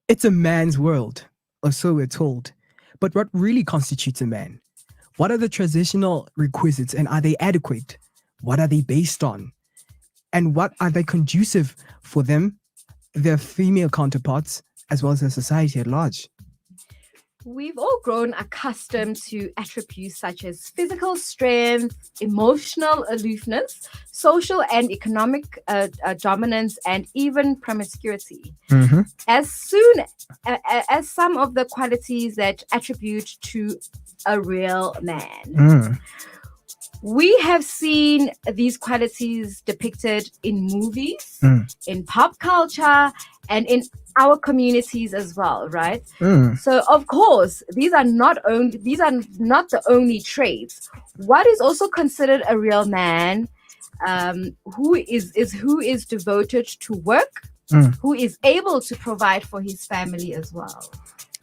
It's a man's world, or so we're told. But what really constitutes a man? What are the traditional requisites and are they adequate? What are they based on? And what are they conducive for them, their female counterparts, as well as the society at large? We've all grown accustomed to attributes such as physical strength, emotional aloofness, social and economic dominance, and even promiscuity. Mm-hmm. As soon as some of the qualities that attribute to a real man. Mm. We have seen these qualities depicted in movies, in pop culture, and in our communities as well, right? So of course, these are not the only traits. What is also considered a real man, who is devoted to work, who is able to provide for his family as well.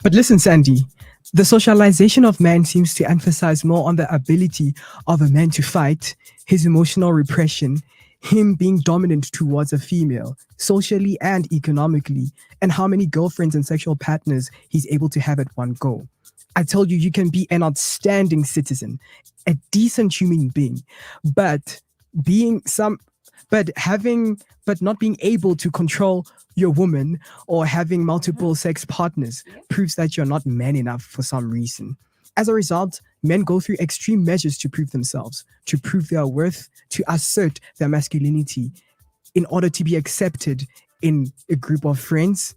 But listen, Sandy, the socialization of man seems to emphasize more on the ability of a man to fight, his emotional repression, him being dominant towards a female, socially and economically, and how many girlfriends and sexual partners he's able to have at one go. I told you, you can be an outstanding citizen, a decent human being, but not being able to control your woman or having multiple sex partners proves that you're not man enough for some reason. As a result, men go through extreme measures to prove themselves, to prove their worth, to assert their masculinity in order to be accepted in a group of friends,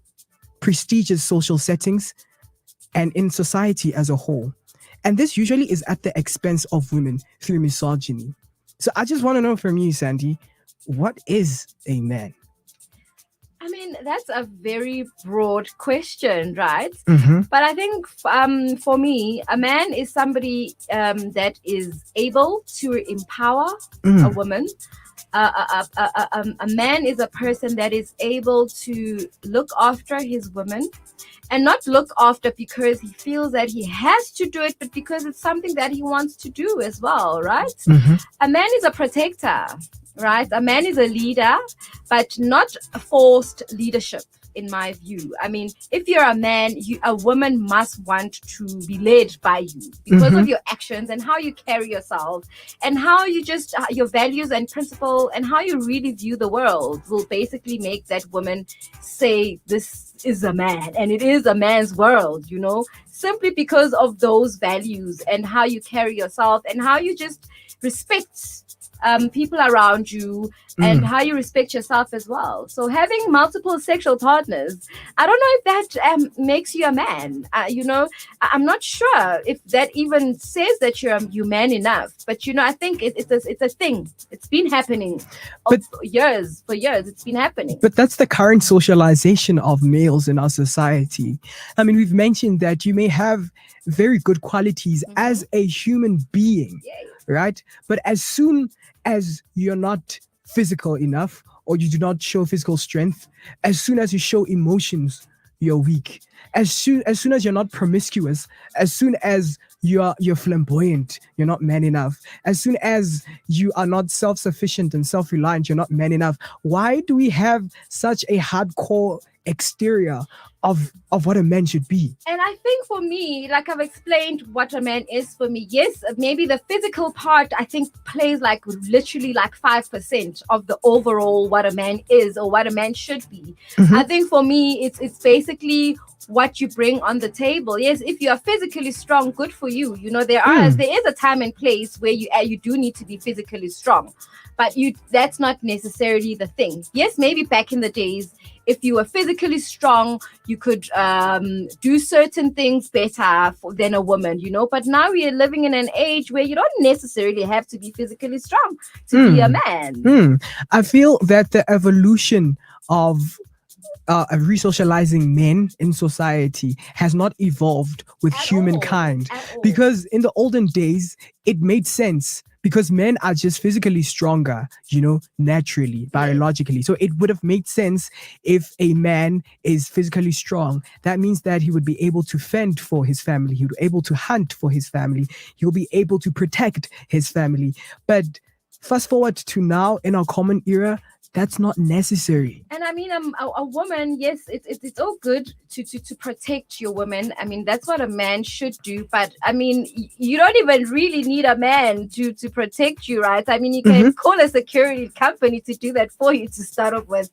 prestigious social settings, and in society as a whole. And this usually is at the expense of women through misogyny. So I just want to know from you, Sandy, what is a man? I mean, that's a very broad question, right? Mm-hmm. But I think for me, a man is somebody that is able to empower a woman. A man is a person that is able to look after his woman, and not look after because he feels that he has to do it, but because it's something that he wants to do as well, right? Mm-hmm. A man is a protector, right? A man is a leader, but not a forced leadership, in my view. I mean, if you're a man, a woman must want to be led by you because of your actions and how you carry yourself and how you just, your values and principle and how you really view the world will basically make that woman say, this is a man and it is a man's world, you know, simply because of those values and how you carry yourself and how you just respect people around you and how you respect yourself as well. So having multiple sexual partners, I don't know if that makes you a man. You know, I'm not sure if that even says that you're man enough. But you know, I think it's a thing. It's been happening for years. It's been happening. But that's the current socialization of males in our society. I mean, we've mentioned that you may have very good qualities as a human being, right? But as soon as you're not physical enough or you do not show physical strength, as soon as you show emotions, you're weak. As soon as you're not promiscuous, as soon as you're flamboyant, you're not man enough. As soon as you are not self-sufficient and self-reliant, you're not man enough. Why do we have such a hardcore exterior of what a man should be? And I think for me, like I've explained what a man is for me, yes, maybe the physical part I think plays like literally like 5% of the overall what a man is or what a man should be. I think for me it's basically what you bring on the table. Yes, if you are physically strong, good for you. You know, there is a time and place where you do need to be physically strong, but that's not necessarily the thing. Yes, maybe back in the days, if you were physically strong, you could do certain things better than a woman, you know. But now we are living in an age where you don't necessarily have to be physically strong to be a man. I feel that the evolution of resocializing men in society has not evolved with humankind, because in the olden days it made sense because men are just physically stronger, you know, naturally, biologically. So it would have made sense if a man is physically strong. That means that he would be able to fend for his family. He would be able to hunt for his family. He'll be able to protect his family. But fast forward to now in our common era, That's not necessary. And I mean, a woman, yes, it's all good to protect your women. I mean, that's what a man should do. But I mean, you don't even really need a man to protect you, right? I mean, you can call a security company to do that for you to start off with.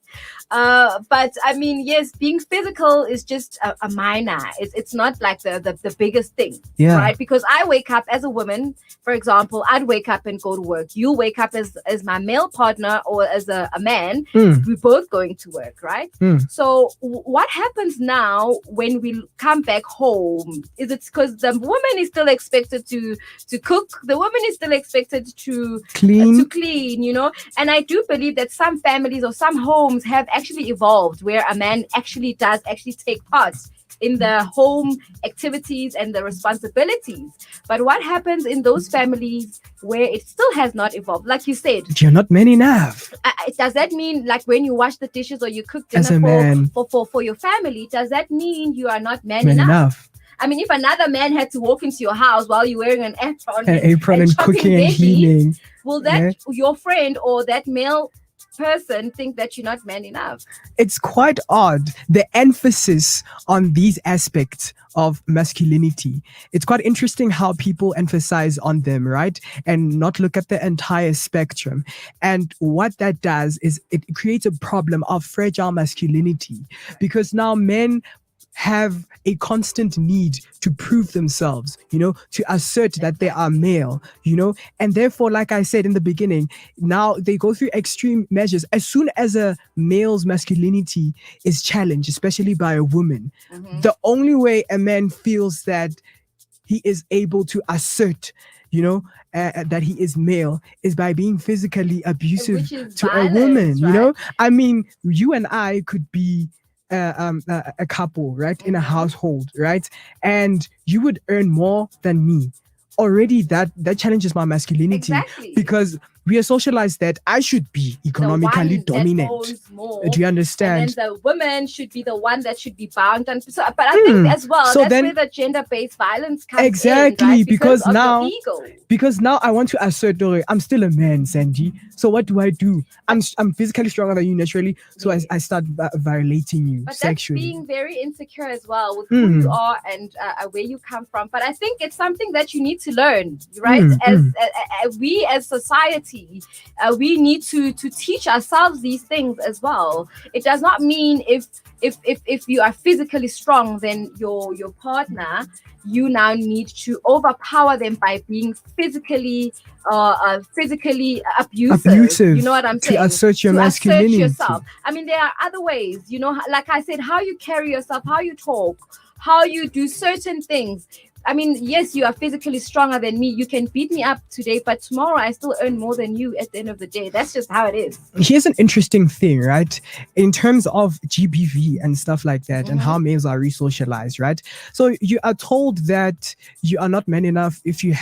But I mean, yes, being physical is just a minor. It's not like the biggest thing, right? Because I wake up as a woman, for example, I'd wake up and go to work. You wake up as my male partner or as a man. We're both going to work, right? So what happens now when we come back home? Is it because the woman is still expected to cook? The woman is still expected to clean, you know? And I do believe that some families or some homes have actually evolved where a man actually take part in the home activities and the responsibilities. But what happens in those families where it still has not evolved? Like you said, you're not man enough. Does that mean, like, when you wash the dishes or you cook dinner for your family, does that mean you are not man enough? I mean, if another man had to walk into your house while you're wearing an apron and cooking and cleaning, will that your friend or that male person think that you're not man enough? It's quite odd, the emphasis on these aspects of masculinity. It's quite interesting how people emphasize on them, right? And not look at the entire spectrum. And what that does is it creates a problem of fragile masculinity, because now men have a constant need to prove themselves, you know, to assert that they are male, you know, and therefore, like I said in the beginning, now they go through extreme measures. As soon as a male's masculinity is challenged, especially by a woman, the only way a man feels that he is able to assert, you know, that he is male is by being physically abusive to a woman, right? You know, I mean, you and I could be a couple, right, in a household, right, and you would earn more than me. Already that challenges my masculinity, because we are socialized that I should be economically dominant. Do you understand? And then the woman should be the one that should be bound. And so, but I think as well, so that's where the gender-based violence comes in, right? because now I want to assert, I'm still a man, Sandy. So what do? I'm physically stronger than you naturally, so I start violating you sexually. That's being very insecure as well with who you are and where you come from. But I think it's something that you need to learn, right? As we as society, we need to teach ourselves these things as well. It does not mean if you are physically strong, then your partner, you now need to overpower them by being physically abusive. You know what I'm saying? To assert your masculinity. Assert yourself. I mean, there are other ways, you know, like I said, how you carry yourself, how you talk, how you do certain things. I mean, yes, you are physically stronger than me. You can beat me up today, but tomorrow I still earn more than you at the end of the day. That's just how it is. Here's an interesting thing, right? In terms of GBV and stuff like that, and how males are re-socialized, right? So you are told that you are not man enough if you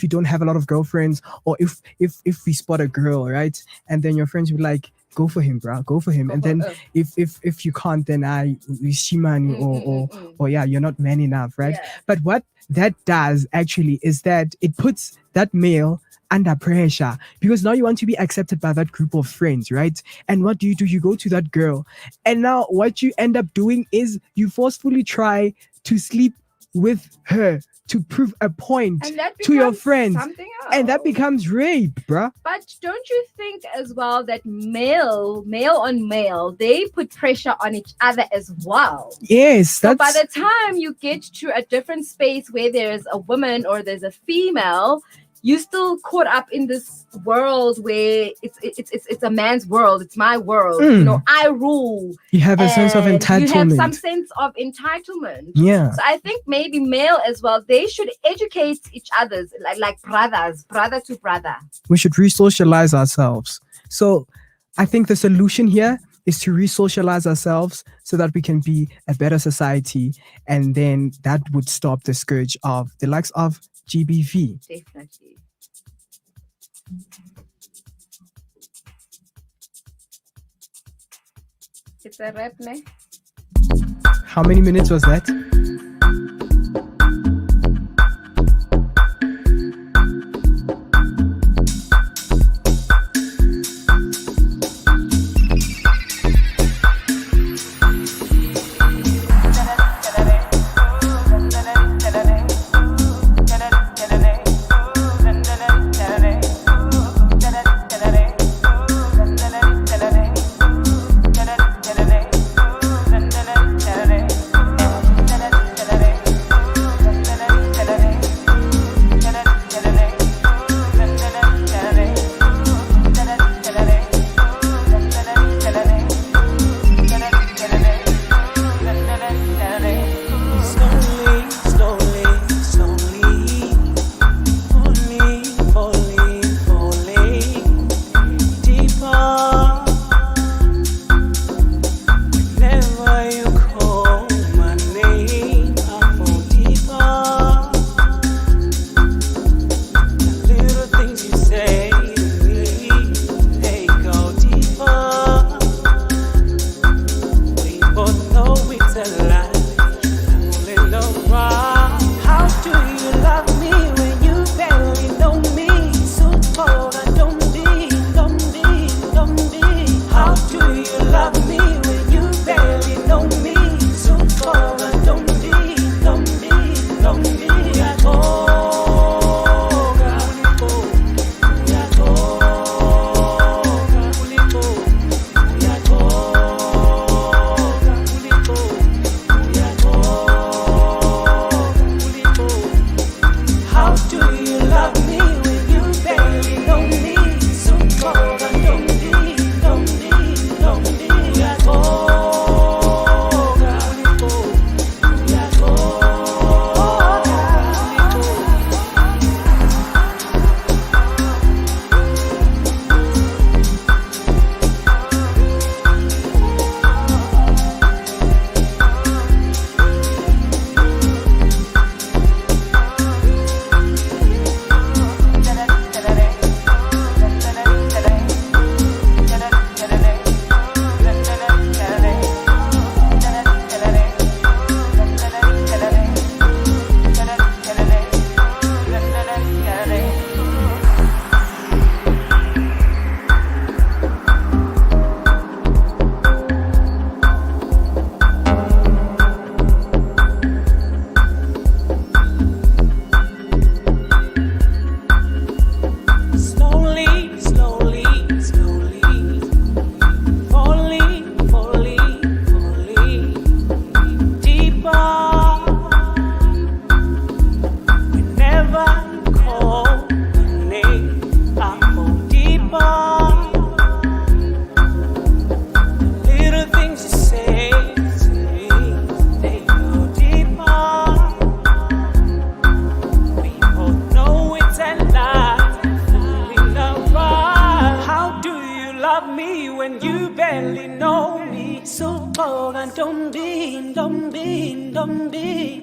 don't have a lot of girlfriends, or if we spot a girl, right? And then your friends will be like, go for him, bro. Go for him. And then if you can't, then shimani or you're not man enough, right? Yeah. But what that does actually is that it puts that male under pressure, because now you want to be accepted by that group of friends, right? And what do? You go to that girl, and now what you end up doing is you forcefully try to sleep with her to prove a point to your friends, and that becomes rape, bruh. But don't you think as well that male on male, they put pressure on each other as well? Yes. So by the time you get to a different space where there's a woman or there's a female, you're still caught up in this world where it's a man's world. It's my world. You know, I rule. You have a sense of entitlement. You have some sense of entitlement. Yeah. So I think maybe male as well, they should educate each other, like brothers, brother to brother. We should re-socialize ourselves. So I think the solution here is to re-socialize ourselves so that we can be a better society. And then that would stop the scourge of the likes of GBV. Definitely. It's a wrap, ne? How many minutes was that?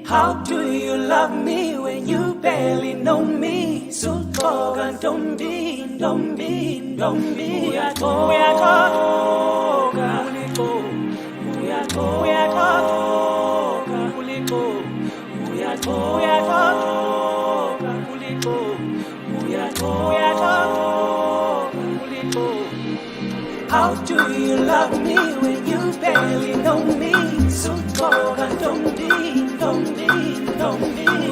How do you love me when you barely know me? Sutoga, don't be, don't be, don't be. We are toga, we are toga, we are toga. How do you love me when you barely know me? So talk and don't be. We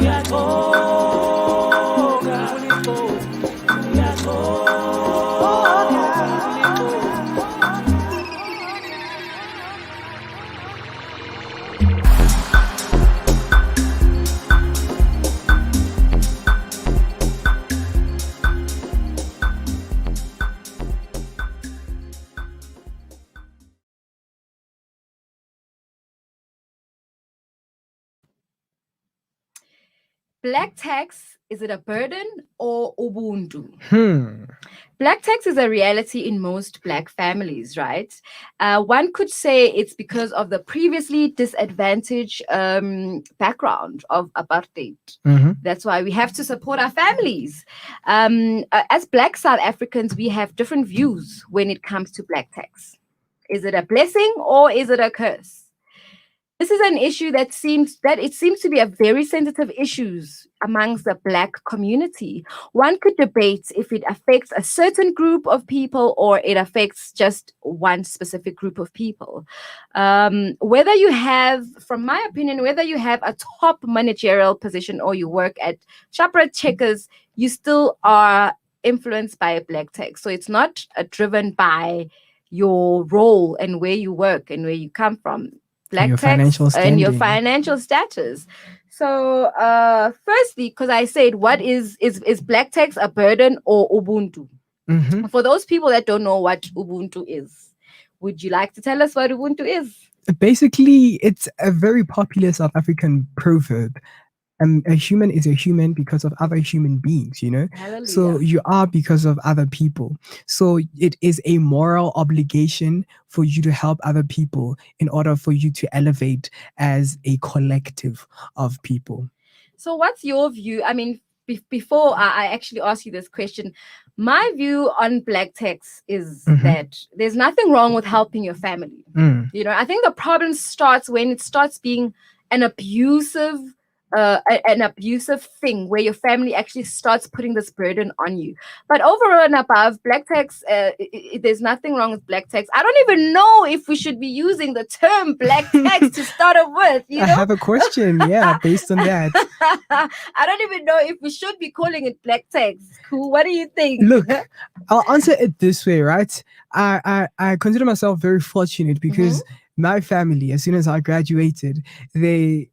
are toga, we are toga. Black tax, is it a burden or Ubuntu? Hmm. Black tax is a reality in most Black families, right? One could say it's because of the previously disadvantaged background of apartheid. Mm-hmm. That's why we have to support our families. As Black South Africans, we have different views when it comes to Black tax. Is it a blessing or is it a curse? This is an issue that seems to be a very sensitive issue amongst the Black community. One could debate if it affects a certain group of people or it affects just one specific group of people. Whether you have, from my opinion, whether you have a top managerial position or you work at Shoprite Checkers, you still are influenced by a Black tax. So it's not driven by your role and where you work and where you come from. Black Your tax financial and your standing. financial status. So, firstly, because I said, what is black tax a burden or Ubuntu? Mm-hmm. For those people that don't know what Ubuntu is, would you like to tell us what Ubuntu is? Basically, it's a very popular South African proverb. A human is a human because of other human beings, you know? Hallelujah. So you are because of other people. So it is a moral obligation for you to help other people in order for you to elevate as a collective of people. So what's your view? I mean, before I actually ask you this question, my view on black tax is that there's nothing wrong with helping your family. You know, I think the problem starts when it starts being an abusive thing where your family actually starts putting this burden on you. But over and above, black tax, there's nothing wrong with black tax. I don't even know if we should be using the term black tax to start off with. You know? I have a question, based on that. I don't even know if we should be calling it black tax. Cool. What do you think? Look, I'll answer it this way, right? I consider myself very fortunate because my family, as soon as I graduated, they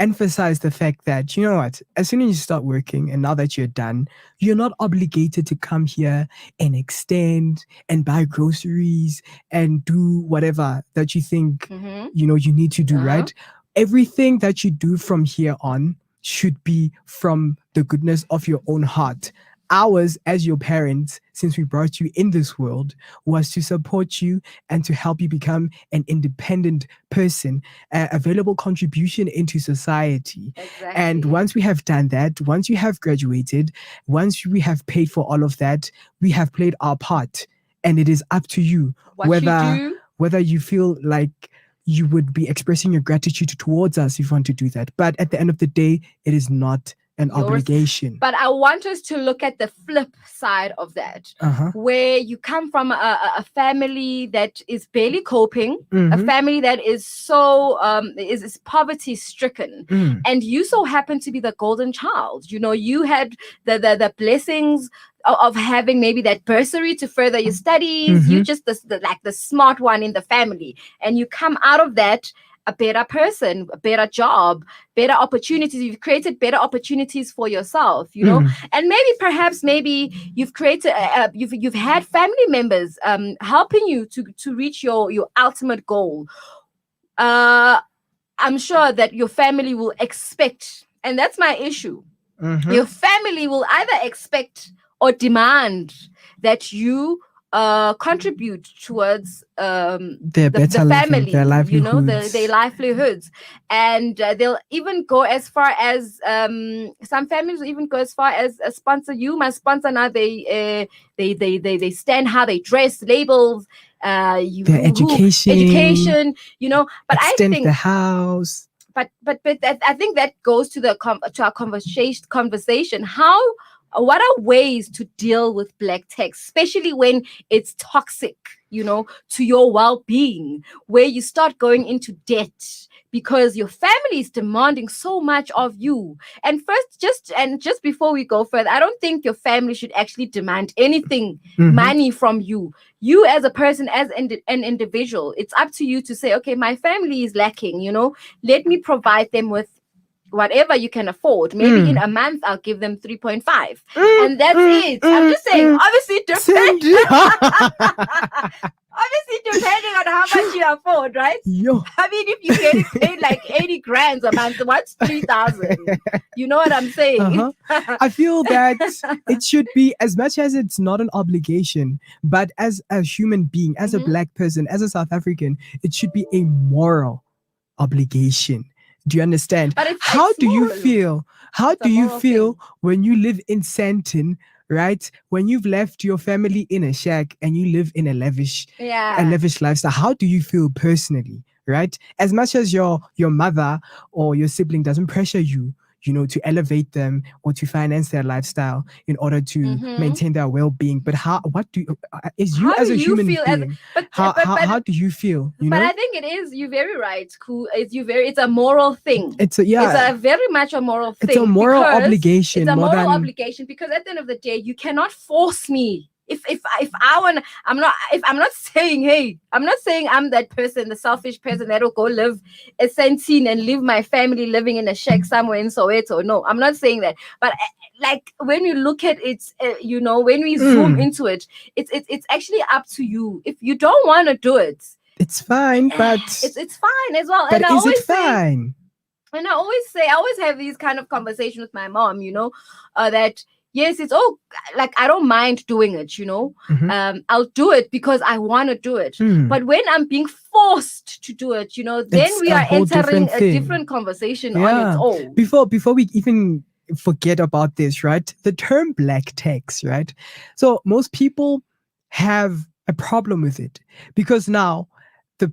emphasize the fact that, you know what, as soon as you start working and now that you're done, you're not obligated to come here and extend and buy groceries and do whatever that you think, you know, you need to do, right? Everything that you do from here on should be from the goodness of your own heart. Ours, as your parents, since we brought you in this world, was to support you and to help you become an independent person, a valuable contribution into society. Exactly. And once we have done that, once you have graduated, once we have paid for all of that, we have played our part. And it is up to you whether you feel like you would be expressing your gratitude towards us if you want to do that. But at the end of the day, it is not an obligation. But I want us to look at the flip side of that, where you come from a family that is barely coping, a family that is so is poverty stricken, and you so happen to be the golden child. You know, you had the blessings of having maybe that bursary to further your studies. You just the smart one in the family, and you come out of that a better person, a better job, better opportunities. You've created better opportunities for yourself, you know, and maybe you've created, you've had family members helping you to reach your ultimate goal. I'm sure that your family will expect, and that's my issue. Your family will either expect or demand that you contribute towards Their the better living, family, their livelihoods. their livelihoods, and they'll even go as far as some families will even go as far as sponsor you. My sponsor now, they stand how they dress, labels, Their education, But I extend think the house. but I think that goes to our conversation. What are ways to deal with black tax, especially when it's toxic, to your well-being, where you start going into debt because your family is demanding so much of you. And first, just before we go further, I don't think your family should actually demand anything, money from you. You as a person, as an individual, it's up to you to say, okay, my family is lacking, let me provide them with whatever you can afford. Maybe in a month I'll give them 3.5, and that's it. I'm just saying, obviously depending on how much you afford, right? I mean, if you're getting paid like 80 grand a month, what's 3,000? You know what I'm saying? I feel that it should be, as much as it's not an obligation, but as a human being, as a black person, as a South African, it should be a moral obligation. Do you understand? But how do you feel? How do you feel when you live in Sandton, right? When you've left your family in a shack and you live in a lavish lifestyle, how do you feel personally, right? As much as your mother or your sibling doesn't pressure you, to elevate them or to finance their lifestyle in order to maintain their well-being. But as a human being, how do you feel? But I think it is, you're very right. Cool. It's a moral thing. It's a very much a moral thing. It's a moral obligation. It's a moral obligation because at the end of the day, you cannot force me. If I want, I'm not saying I'm that person, the selfish person that'll go live a Sandton and leave my family living in a shack somewhere in Soweto. No, I'm not saying that. But like when you look at it, when we zoom into it, it's actually up to you. If you don't want to do it, it's fine. But it's fine as well. But and is it fine? And I always have these kind of conversations with my mom. That. Yes, it's all like I don't mind doing it, I'll do it because I want to do it. But when I'm being forced to do it, then we are entering a different conversation on its own. Before we even forget about this, right? The term black tax, right? So most people have a problem with it because now the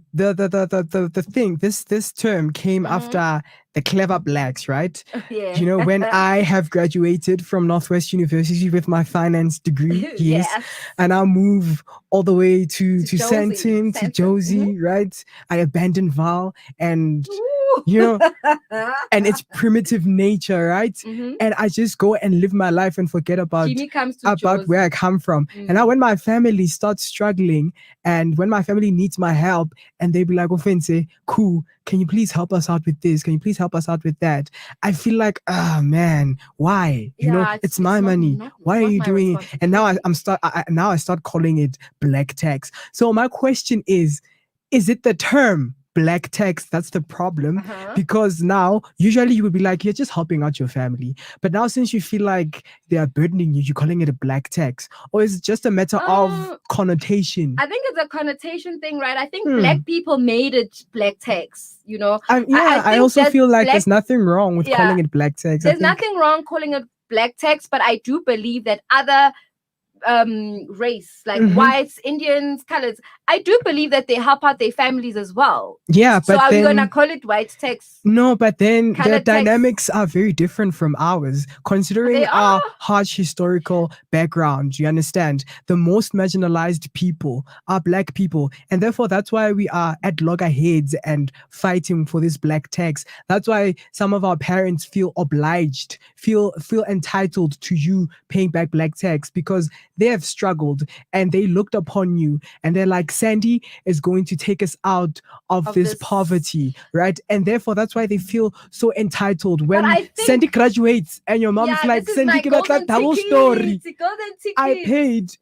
thing, this term came after the clever blacks, right? When I have graduated from Northwest University with my finance degree, and I move all the way to Sandton, to Josie, right? I abandoned Val and and its primitive nature, right? And I just go and live my life and forget about where I come from. And now when my family starts struggling and when my family needs my help and they be like, Ofense, cool, can you please help us out with this? Can you please help us out with that? I feel like, man, why? It's my money. Why are you doing it? And now I start calling it black tax. So my question is it the term black tax that's the problem? Because now usually you would be like, you're just helping out your family, but now since you feel like they are burdening you, you're calling it a black tax? Or is it just a matter of connotation? I think it's a connotation thing, right? I think black people made it black tax, I also feel like there's nothing wrong with calling it black tax. There's nothing wrong calling it black tax, but I do believe that other race like whites, Indians, colors, I do believe that they help out their families as well. But so are we gonna call it white tax? No, but then the dynamics are very different from ours, considering our harsh historical background. You understand? The most marginalized people are black people, and therefore that's why we are at loggerheads and fighting for this black tax. That's why some of our parents feel obliged, feel entitled to you paying back black tax, because they have struggled and they looked upon you and they're like, Sandy is going to take us out of this poverty, right? And therefore that's why they feel so entitled when Sandy graduates and your mom's like, Sandy, give us that double story. I paid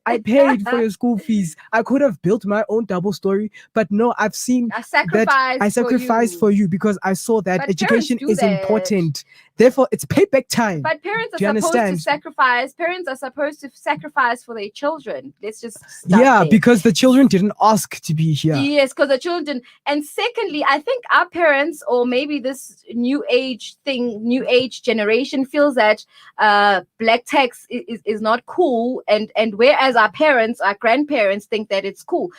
for your school fees. I could have built my own double story, but no, I've seen that I sacrificed for you because I saw that education is important. Therefore, it's payback time. But parents Do you are supposed understand? to sacrifice. Parents are supposed to sacrifice for their children. Let's just start Yeah, there. because the children didn't ask to be here. Yes, because the children. And secondly, I think our parents, or maybe this new age generation, feels that black tax is not cool, and whereas our parents, our grandparents, think that it's cool.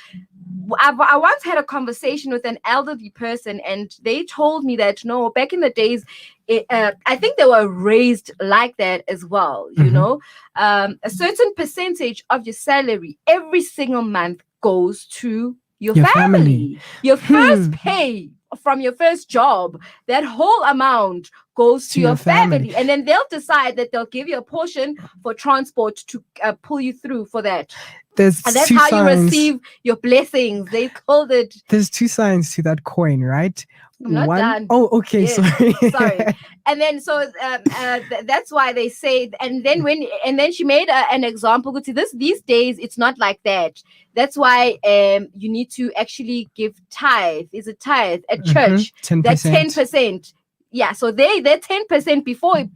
I once had a conversation with an elderly person, and they told me that no, back in the days, I think they were raised like that as well. You know, a certain percentage of your salary every single month goes to your family. Your first pay from your first job, that whole amount goes to your family. And then they'll decide that they'll give you a portion for transport to pull you through for that. And that's how you receive your blessings. They called it. There's two sides to that coin, right? I'm not done. Oh, okay. Yes. Sorry. And then so that's why they say. And then she made an example. These days it's not like that. That's why you need to actually give tithe. Is it tithe at church? 10%. That's 10%. Yeah, so they're 10% before it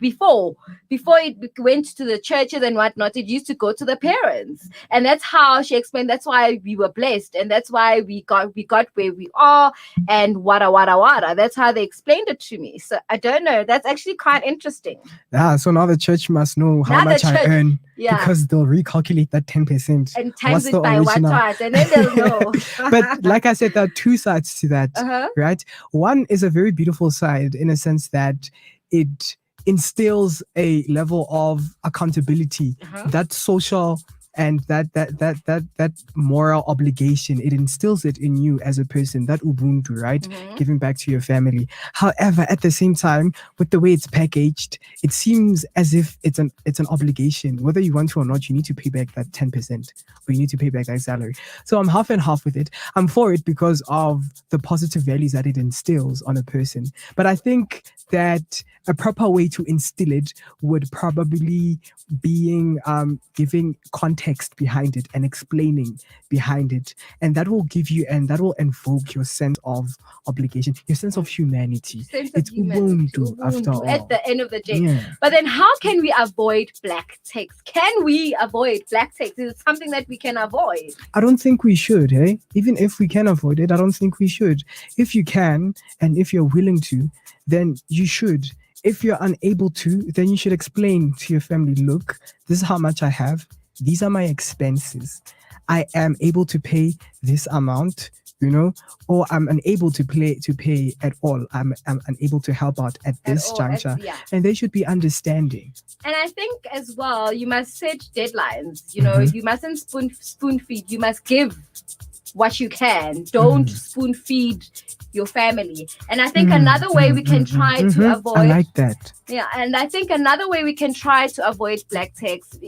went to the churches and whatnot. It used to go to the parents, and that's how she explained. That's why we were blessed, and that's why we got where we are, and wada. That's how they explained it to me. So I don't know. That's actually quite interesting. Yeah. So now the church must know how much I earn, because they'll recalculate that 10% and times it by what twice, and then they'll know. But like I said, there are two sides to that, right? One is a very beautiful side in a sense that it instills a level of accountability, that social and that moral obligation. It instills it in you as a person, that ubuntu, right? Giving back to your family. However, at the same time, with the way it's packaged, it seems as if it's an obligation. Whether you want to or not, you need to pay back that 10%, or you need to pay back that salary. So I'm half and half with it. I'm for it because of the positive values that it instills on a person. But I think that a proper way to instill it would probably being giving context behind it and explaining behind it, and that will give you and that will invoke your sense of obligation, your sense of humanity. It's ubuntu after all. At the end of the day. But then how can we avoid black tax? Can we avoid black tax? Is it something that we can avoid? I don't think we should, hey? Even if we can avoid it, I don't think we should. If you can, and if you're willing to, then you should. If you're unable to, then you should explain to your family, look, this is how much I have. These are my expenses. I am able to pay this amount, or I'm unable to pay at all. I'm unable to help out at this juncture. And they should be understanding. And I think as well, you must set deadlines. You mustn't spoon feed. You must give what you can. Don't spoon feed your family. And I think another way we can try to avoid. I like that. Yeah, and I think another way we can try to avoid black tax.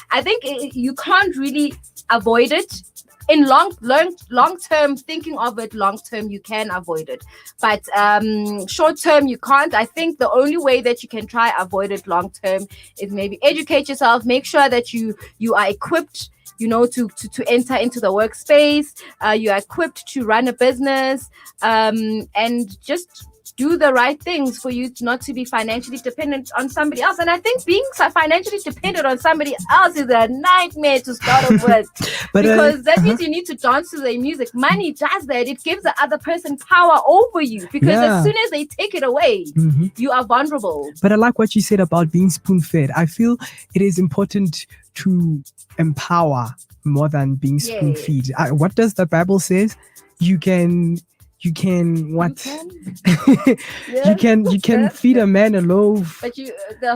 I think you can't really avoid it. In long term, thinking of it long term, you can avoid it, but short term you can't. I think the only way that you can try avoid it long term is maybe educate yourself, make sure that you are equipped, to enter into the workspace. You are equipped to run a business, and just do the right things for you not to be financially dependent on somebody else. And I think being financially dependent on somebody else is a nightmare to start off with. Because that means you need to dance to their music. Money does that. It gives the other person power over you, because as soon as they take it away, you are vulnerable. But I like what you said about being spoon-fed. I feel it is important to empower more than being spoon-fed. What does the Bible says? You can feed a man a loaf, but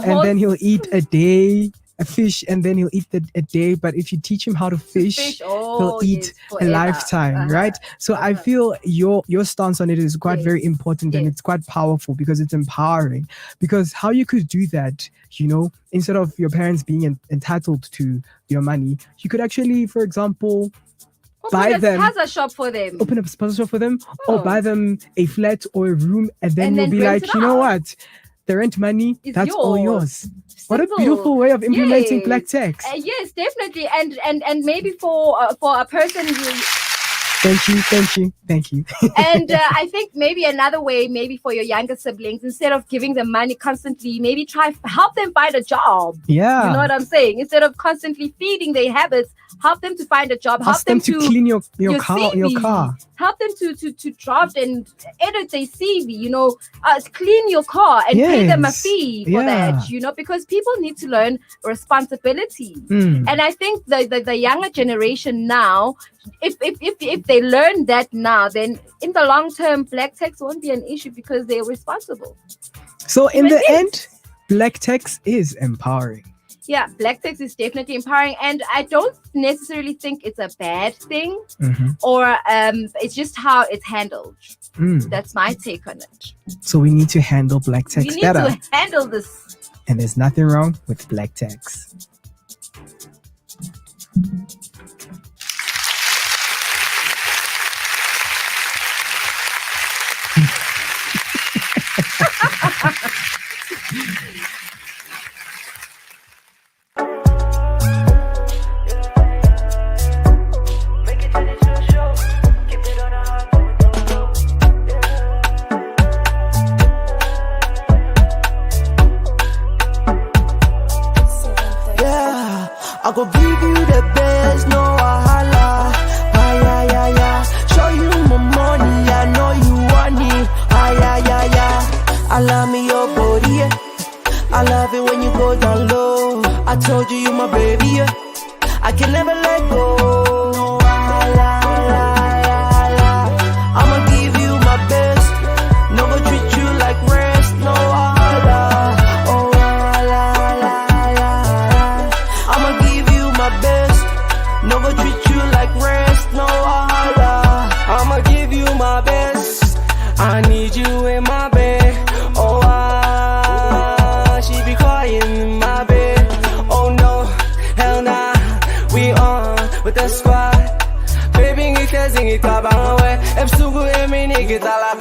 and then he'll eat a fish, and then he'll eat a day. But if you teach him how to fish, he'll eat a lifetime, right? So I feel your stance on it is quite very important, and it's quite powerful because it's empowering. Because how you could do that, instead of your parents being entitled to your money, you could actually, for example, buy them, spaza shop for them, open up a spaza shop for them, or buy them a flat or a room, and then you'll be like, you know what, the rent money, that's all yours. What a beautiful way of implementing black tax. Yes, definitely. And maybe for a person Thank you. And I think maybe another way, maybe for your younger siblings, instead of giving them money constantly, maybe help them find a job. Yeah. You know what I'm saying? Instead of constantly feeding their habits, help them to find a job. Ask them to clean your car. CV. Your car. Help them to draft and edit their CV. Clean your car and pay them a fee for that. Because people need to learn responsibility. And I think the younger generation now, if they learn that now, then in the long term, black tax won't be an issue because they're responsible. So in the end, black tax is empowering. Yeah, black tax is definitely empowering, and I don't necessarily think it's a bad thing, or it's just how it's handled. That's my take on it. So we need to handle black tax better. We need to handle this. And there's nothing wrong with black tax. I go give you the best, no wahala. Show you my money, I know you want it. I love me your body, yeah. I love it when you go down low. I told you my baby, yeah. I can never let go. No wahala. I'ma give you my best. No go treat you like rest, no wahala. Oh wahala. I'ma give you my best. No go treat you like rest, no wahala. I'ma give you my best. I need you in my bed. Oh she be crying in my bed. Oh no, hell nah. We on with the squad. Baby, ngi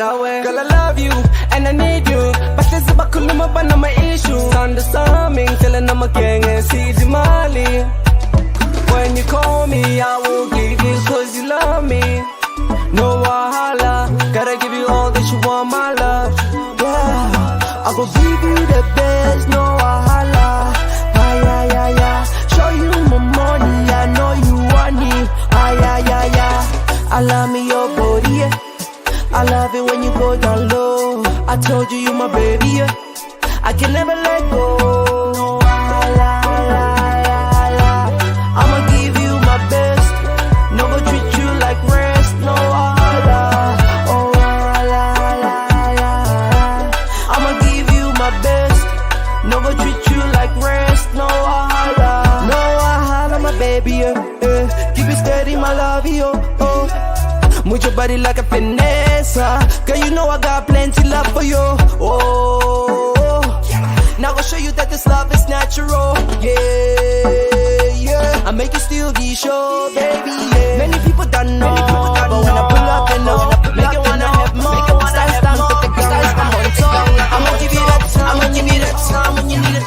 away. Girl, I love you and I need you, but there's a bakuluma but no my issues. Understanding, telling I'm a gang and see the Mali. When you call me, I will give you 'cause you love me. No wahala, gotta give you all that you want, my love. Yeah, I go give you the best, no wahala. Show you my money, I know you want it. I love me your body, yeah. I love it when you go down low. I told you my baby, yeah. I can never let go. No wahala. I'ma give you my best. No go treat you like rest, no wahala. Oh wahala. I'ma give you my best. No go treat you like rest, no wahala. No wahala, my baby, yeah. Keep it steady, my love, yo. Oh. Move your body like a finesse, girl, you know I got plenty love for you. Oh, now I'll show you that this love is natural. Yeah, I make you still be sure, baby. Yeah. Many people don't know, but when I pull up, they know. Make you wanna have more. Style stand with the girl like I'm on top. I'ma give you that time when you need it, time when you need it.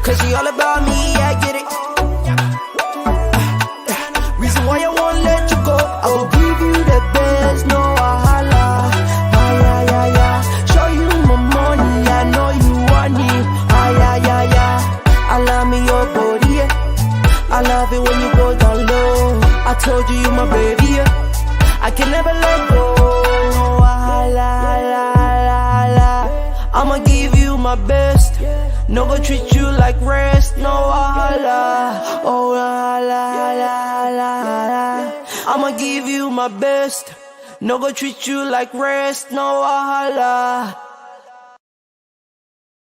'Cause you all about me, I get it. Reason why I won't let you go. I will give you the best, no wahala. Show you my money, I know you want it. I love me your body, yeah. I love it when you go down low. I told you my baby, yeah. I can never let go. No wahala. I'ma give you my best. No go treat you like rest, no wahala. Oh wahala. I'ma give you my best. No go treat you like rest, no wahala.